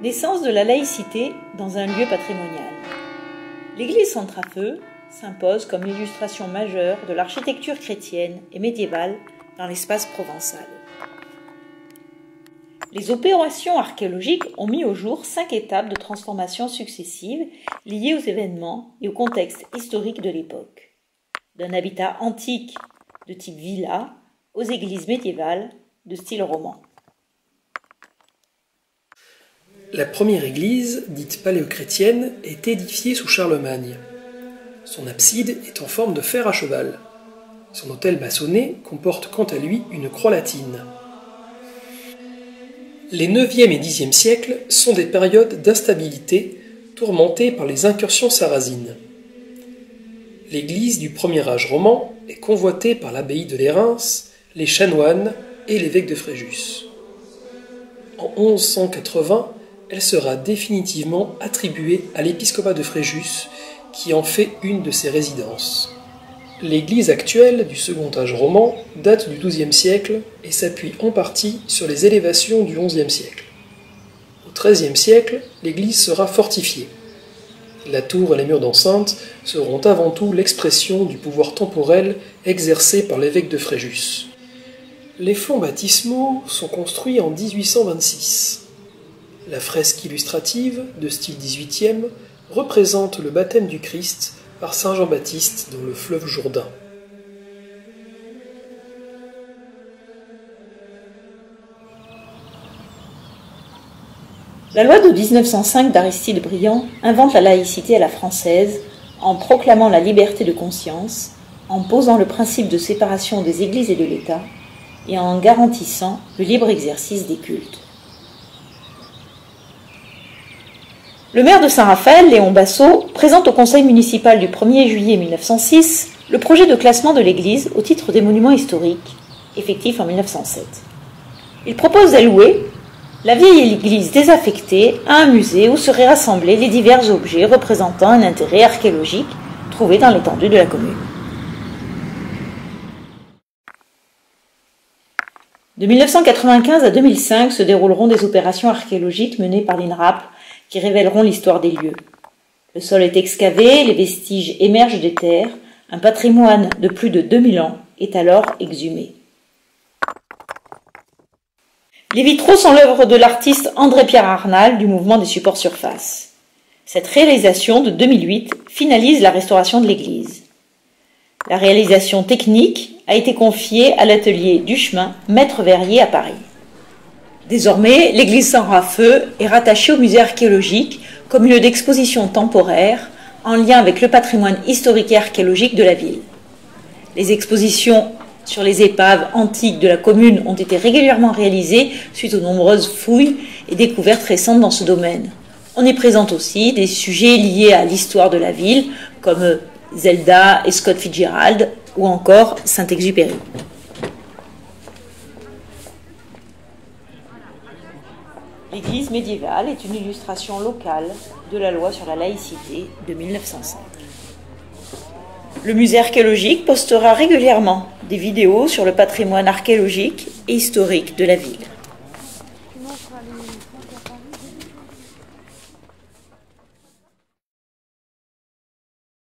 Naissance de la laïcité dans un lieu patrimonial. L'église Centrafeu s'impose comme l'illustration majeure de l'architecture chrétienne et médiévale dans l'espace provençal. Les opérations archéologiques ont mis au jour 5 étapes de transformation successives liées aux événements et au contexte historique de l'époque. D'un habitat antique de type villa aux églises médiévales de style roman. La première église, dite paléochrétienne, est édifiée sous Charlemagne. Son abside est en forme de fer à cheval. Son autel maçonné comporte quant à lui une croix latine. Les 9e et 10e siècles sont des périodes d'instabilité tourmentées par les incursions sarrasines. L'église du premier âge roman est convoitée par l'abbaye de Lérins, les chanoines et l'évêque de Fréjus. En 1180, elle sera définitivement attribuée à l'épiscopat de Fréjus, qui en fait une de ses résidences. L'église actuelle du second âge roman date du XIIe siècle et s'appuie en partie sur les élévations du XIe siècle. Au XIIIe siècle, l'église sera fortifiée. La tour et les murs d'enceinte seront avant tout l'expression du pouvoir temporel exercé par l'évêque de Fréjus. Les flancs baptismaux sont construits en 1826. La fresque illustrative, de style XVIIIe, représente le baptême du Christ par saint Jean-Baptiste dans le fleuve Jourdain. La loi de 1905 d'Aristide Briand invente la laïcité à la française en proclamant la liberté de conscience, en posant le principe de séparation des églises et de l'État et en garantissant le libre exercice des cultes. Le maire de Saint-Raphaël, Léon Bassot, présente au conseil municipal du 1er juillet 1906 le projet de classement de l'église au titre des monuments historiques, effectif en 1907. Il propose d'allouer la vieille église désaffectée à un musée où seraient rassemblés les divers objets représentant un intérêt archéologique trouvés dans l'étendue de la commune. De 1995 à 2005 se dérouleront des opérations archéologiques menées par l'INRAP qui révéleront l'histoire des lieux. Le sol est excavé, les vestiges émergent des terres, un patrimoine de plus de 2000 ans est alors exhumé. Les vitraux sont l'œuvre de l'artiste André-Pierre Arnal du mouvement des supports surface. Cette réalisation de 2008 finalise la restauration de l'église. La réalisation technique a été confiée à l'atelier Duchemin, maître verrier à Paris. Désormais, l'église Centrafeu est rattachée au musée archéologique comme lieu d'exposition temporaire en lien avec le patrimoine historique et archéologique de la ville. Les expositions sur les épaves antiques de la commune ont été régulièrement réalisées suite aux nombreuses fouilles et découvertes récentes dans ce domaine. On y présente aussi des sujets liés à l'histoire de la ville comme Zelda et Scott Fitzgerald ou encore Saint-Exupéry. L'église médiévale est une illustration locale de la loi sur la laïcité de 1905. Le musée archéologique postera régulièrement des vidéos sur le patrimoine archéologique et historique de la ville.